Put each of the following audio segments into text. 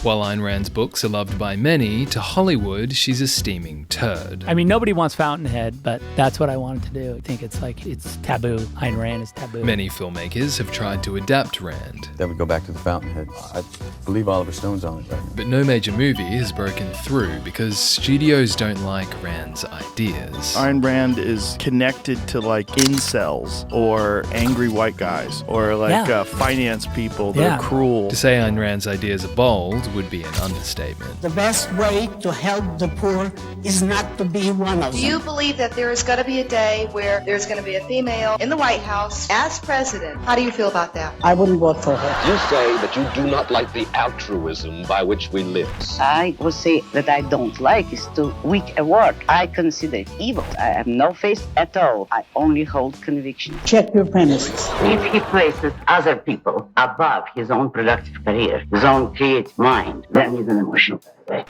While Ayn Rand's books are loved by many, to Hollywood, she's a steaming turd. I mean, nobody wants Fountainhead, but that's what I wanted to do. I think it's taboo. Ayn Rand is taboo. Many filmmakers have tried to adapt Rand. Then we go back to the Fountainhead. I believe Oliver Stone's on it right now. But no major movie has broken through because studios don't like Rand's ideas. Ayn Rand is connected to like incels or angry white guys or finance people that are cruel. To say Ayn Rand's ideas are bold would be an understatement. The best way to help the poor is not to be one of them. Do you believe that there is going to be a day where there's going to be a female in the White House as president? How do you feel about that? I wouldn't vote for her. You say that you do not like the altruism by which we live. I would say that I don't like is too weak a word. I consider it evil. I have no faith at all. I only hold conviction. Check your premises. If he places other people above his own productive career, his own creative mind, then he's an emotional.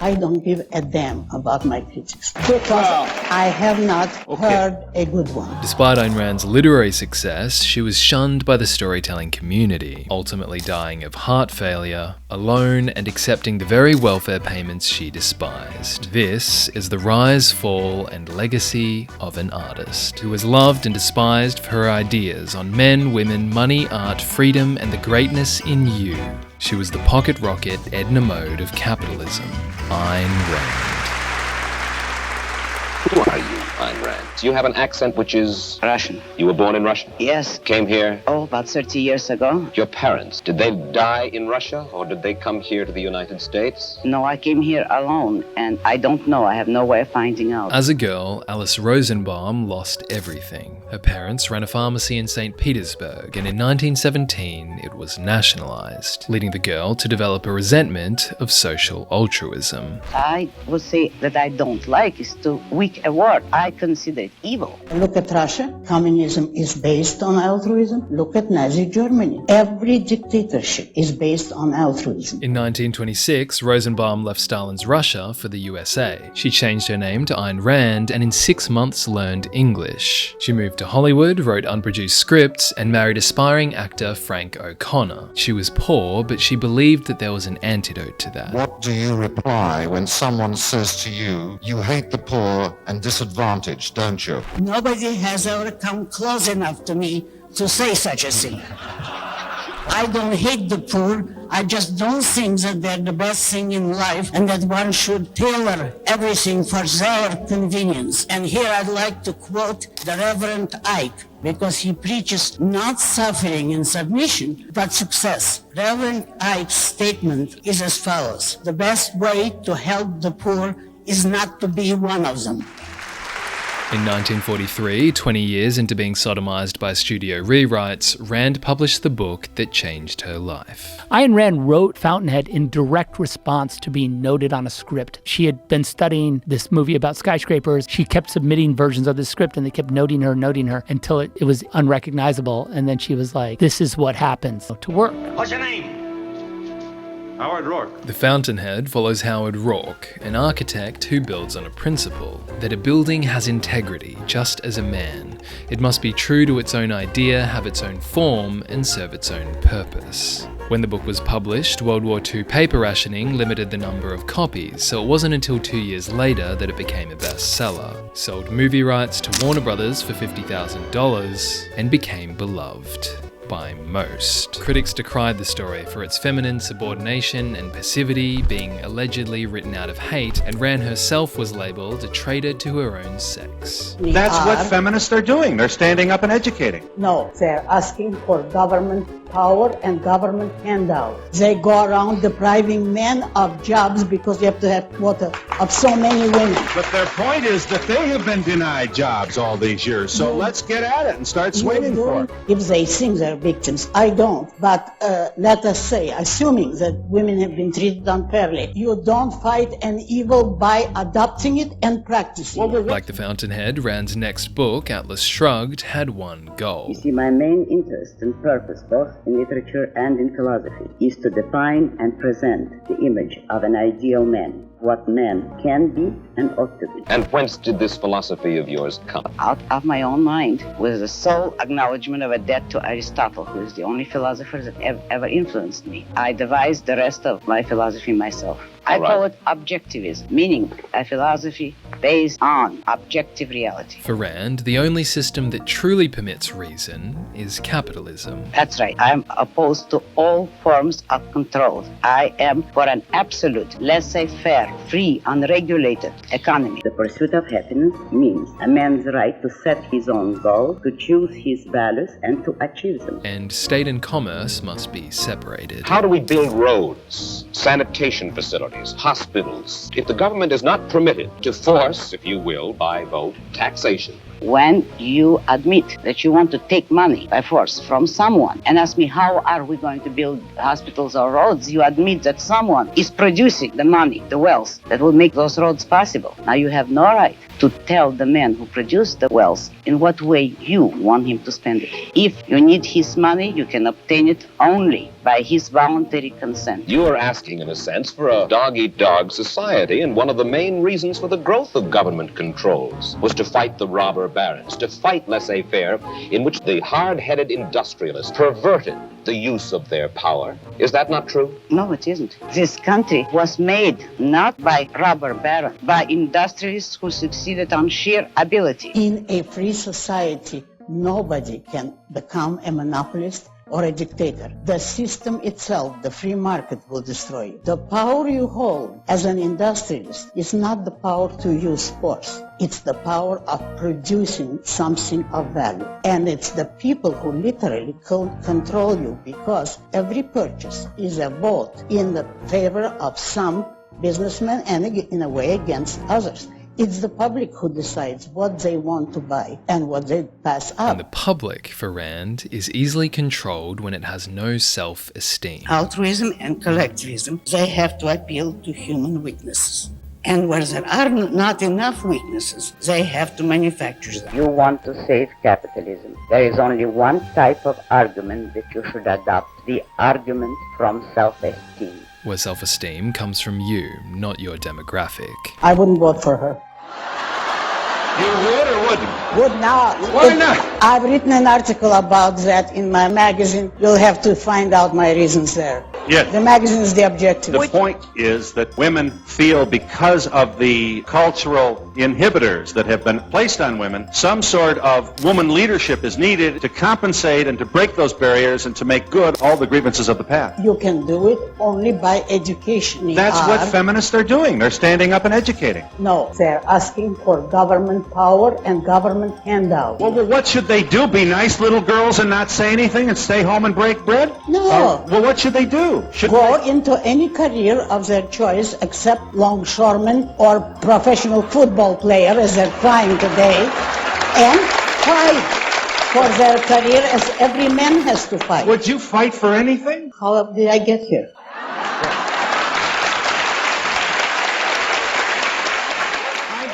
I don't give a damn about my critics because I have not heard a good one. Despite Ayn Rand's literary success, she was shunned by the storytelling community, ultimately dying of heart failure, alone and accepting the very welfare payments she despised. This is the rise, fall, and legacy of an artist who was loved and despised for her ideas on men, women, money, art, freedom, and the greatness in you. She was the pocket rocket Edna Mode of capitalism, Ayn Rand. Who are you, Ayn Rand? You have an accent which is Russian. You were born in Russia? Yes. Came here? Oh, about 30 years ago. Your parents, did they die in Russia or did they come here to the United States? No, I came here alone and I don't know. I have no way of finding out. As a girl, Alice Rosenbaum lost everything. Her parents ran a pharmacy in St. Petersburg, and in 1917 it was nationalized, leading the girl to develop a resentment of social altruism. I would say that I don't like is too weak a word. I consider it evil. Look at Russia. Communism is based on altruism. Look at Nazi Germany. Every dictatorship is based on altruism. In 1926, Rosenbaum left Stalin's Russia for the USA. She changed her name to Ayn Rand and in 6 months learned English. She moved to Hollywood, wrote unproduced scripts, and married aspiring actor Frank O'Connor. She was poor, but she believed that there was an antidote to that. What do you reply when someone says to you, you hate the poor and disadvantaged, don't you? Nobody has ever come close enough to me to say such a thing. I don't hate the poor. I just don't think that they're the best thing in life and that one should tailor everything for their convenience. And here I'd like to quote the Reverend Ike because he preaches not suffering and submission, but success. Reverend Ike's statement is as follows: the best way to help the poor is not to be one of them. In 1943, 20 years into being sodomized by studio rewrites, Rand published the book that changed her life. Ayn Rand wrote Fountainhead in direct response to being noted on a script. She had been studying this movie about skyscrapers. She kept submitting versions of the script and they kept noting her until it was unrecognizable. And then she was like, this is what happens to work. What's your name? Howard Rourke. The Fountainhead follows Howard Rourke, an architect who builds on a principle that a building has integrity just as a man. It must be true to its own idea, have its own form, and serve its own purpose. When the book was published, World War II paper rationing limited the number of copies, so it wasn't until 2 years later that it became a bestseller, sold movie rights to Warner Brothers for $50,000, and became beloved by most. Critics decried the story for its feminine subordination and passivity, being allegedly written out of hate, and Rand herself was labelled a traitor to her own sex. That's what feminists are doing. They're standing up and educating. No, they're asking for government power and government handouts. They go around depriving men of jobs because you have to have quota of so many women. But their point is that they have been denied jobs all these years, so let's get at it and start swinging for it. If they think they're victims, I don't. But let us say, assuming that women have been treated unfairly, you don't fight an evil by adopting it and practicing it. Like The Fountainhead, Rand's next book, Atlas Shrugged, had one goal. You see, my main interest and purpose, both in literature and in philosophy is to define and present the image of an ideal man, what man can be and ought to be. And whence did this philosophy of yours come? Out of my own mind, with the sole acknowledgement of a debt to Aristotle, who is the only philosopher that ever influenced me. I devised the rest of my philosophy myself. I call it objectivism, meaning a philosophy based on objective reality. For Rand, the only system that truly permits reason is capitalism. That's right. I am opposed to all forms of control. I am for an absolute, laissez-faire, free, unregulated economy. The pursuit of happiness means a man's right to set his own goals, to choose his values, and to achieve them. And state and commerce must be separated. How do we build roads, sanitation facilities, hospitals, if the government is not permitted to force, if you will, by vote, taxation? When you admit that you want to take money by force from someone and ask me how are we going to build hospitals or roads, you admit that someone is producing the money, the wealth that will make those roads possible. Now you have no right to tell the man who produced the wealth in what way you want him to spend it. If you need his money, you can obtain it only by his voluntary consent. You are asking, in a sense, for a dog-eat-dog society, and one of the main reasons for the growth of government controls was to fight the robber barons, to fight laissez-faire, in which the hard-headed industrialists perverted the use of their power. Is that not true? No, it isn't. This country was made not by robber barons, by industrialists who succeeded on sheer ability. In a free society, nobody can become a monopolist or a dictator. The system itself, the free market, will destroy you. The power you hold as an industrialist is not the power to use force. It's the power of producing something of value. And it's the people who literally control you, because every purchase is a vote in the favor of some businessmen and in a way against others. It's the public who decides what they want to buy and what they pass up. And the public, for Rand, is easily controlled when it has no self-esteem. Altruism and collectivism, they have to appeal to human weaknesses. And where there are not enough weaknesses, they have to manufacture them. You want to save capitalism. There is only one type of argument that you should adopt, the argument from self-esteem. Where self-esteem comes from you, not your demographic. I wouldn't vote for her. You would or wouldn't? Would not. Why not? I've written an article about that in my magazine. You'll have to find out my reasons there. Yes. The magazine is The Objective. The point is that women feel, because of the cultural inhibitors that have been placed on women, some sort of woman leadership is needed to compensate and to break those barriers and to make good all the grievances of the past. You can do it only by education. That's what feminists are doing. They're standing up and educating. No, they're asking for government power and government handout. Well, what should they do? Be nice little girls and not say anything and stay home and break bread? No. Well, what should they do? Go into any career of their choice except longshoreman or professional football player, as they're trying today, and fight for their career as every man has to fight. Would you fight for anything? How did I get here?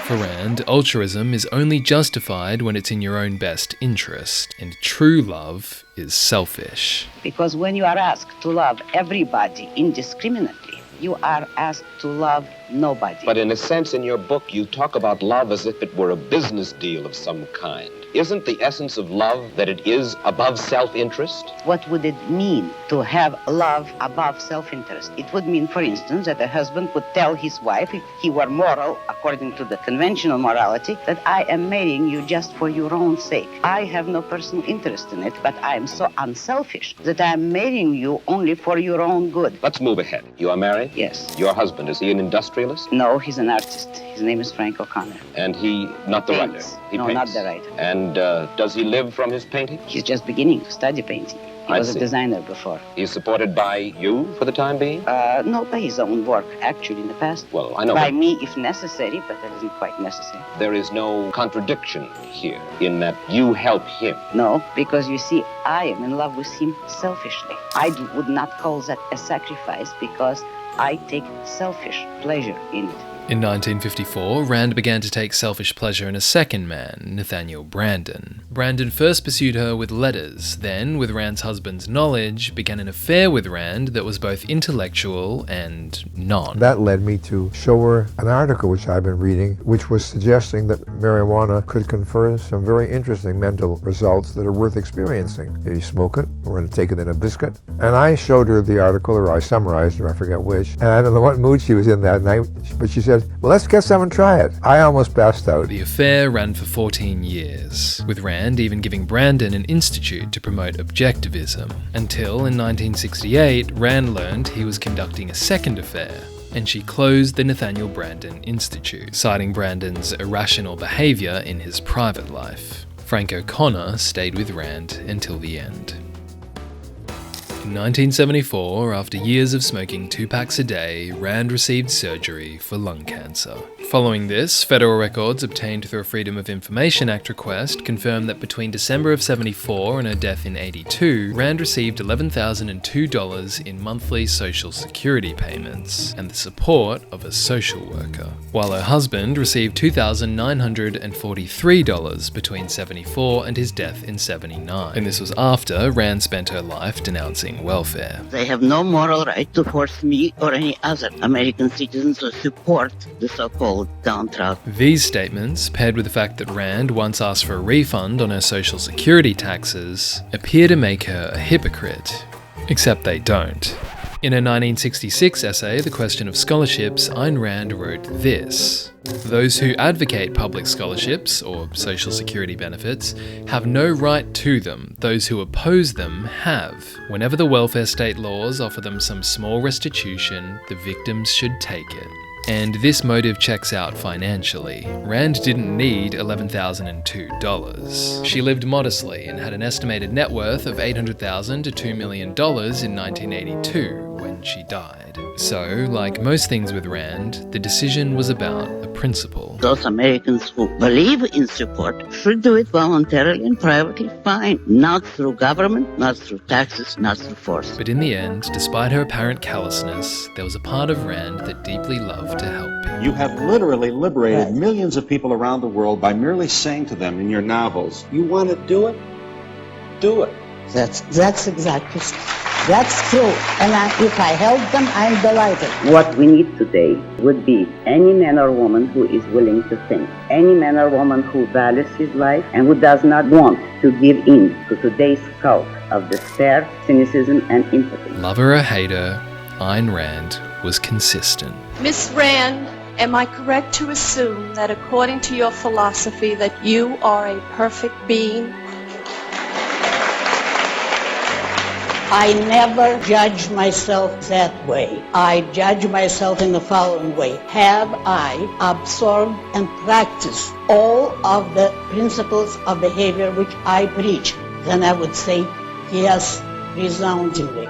For Rand, altruism is only justified when it's in your own best interest, and true love is selfish. Because when you are asked to love everybody indiscriminately, you are asked to love nobody. But in a sense, in your book, you talk about love as if it were a business deal of some kind. Isn't the essence of love that it is above self-interest? What would it mean to have love above self-interest? It would mean, for instance, that a husband would tell his wife, if he were moral, according to the conventional morality, that I am marrying you just for your own sake. I have no personal interest in it, but I am so unselfish that I am marrying you only for your own good. Let's move ahead. You are married? Yes. Your husband, is he an industrialist? No, he's an artist. His name is Frank O'Connor. And he, not the Paints. writer? He No, paints. not the writer. And does he live from his painting? He's just beginning to study painting. He I was see. a designer before. He's supported by you for the time being? No, by his own work, actually, in the past. Well, I know. By me, if necessary, but that isn't quite necessary. There is no contradiction here in that you help him. No, because you see, I am in love with him selfishly. I would not call that a sacrifice because I take selfish pleasure in it. In 1954, Rand began to take selfish pleasure in a second man, Nathaniel Branden. Branden first pursued her with letters, then, with Rand's husband's knowledge, began an affair with Rand that was both intellectual and non. That led me to show her an article which I've been reading, which was suggesting that marijuana could confer some very interesting mental results that are worth experiencing. You smoke it, or take it in a biscuit. And I showed her the article, or I summarized her, I forget which, and I don't know what mood she was in that night, but she said, well, let's get some and try it. I almost passed out. The affair ran for 14 years, with Rand even giving Branden an institute to promote Objectivism, until in 1968, Rand learned he was conducting a second affair, and she closed the Nathaniel Branden Institute, citing Branden's irrational behaviour in his private life. Frank O'Connor stayed with Rand until the end. In 1974, after years of smoking 2 packs a day, Rand received surgery for lung cancer. Following this, federal records obtained through a Freedom of Information Act request confirmed that between December of 74 and her death in 82, Rand received $11,002 in monthly Social Security payments and the support of a social worker, while her husband received $2,943 between 74 and his death in 79. And this was after Rand spent her life denouncing welfare. They have no moral right to force me or any other American citizens to support the so-called downtrodden. These statements, paired with the fact that Rand once asked for a refund on her Social Security taxes, appear to make her a hypocrite. Except they don't. In her 1966 essay, The Question of Scholarships, Ayn Rand wrote this: "Those who advocate public scholarships, or Social Security benefits, have no right to them. Those who oppose them have. Whenever the welfare state laws offer them some small restitution, the victims should take it." And this motive checks out financially. Rand didn't need $11,002. She lived modestly and had an estimated net worth of $800,000 to $2 million in 1982 when she died. So, like most things with Rand, the decision was about a principle. Those Americans who believe in support should do it voluntarily and privately, fine. Not through government, not through taxes, not through force. But in the end, despite her apparent callousness, there was a part of Rand that deeply loved to help people. You have literally liberated millions of people around the world by merely saying to them in your novels, you want to do it? Do it. That's exactly. That's true. And if I help them, I'm delighted. What we need today would be any man or woman who is willing to think. Any man or woman who values his life and who does not want to give in to today's cult of despair, cynicism, and empathy. Lover or hater, Ayn Rand was consistent. Miss Rand, am I correct to assume that according to your philosophy that you are a perfect being? I never judge myself that way. I judge myself in the following way. Have I absorbed and practiced all of the principles of behavior which I preach? Then I would say yes, resoundingly.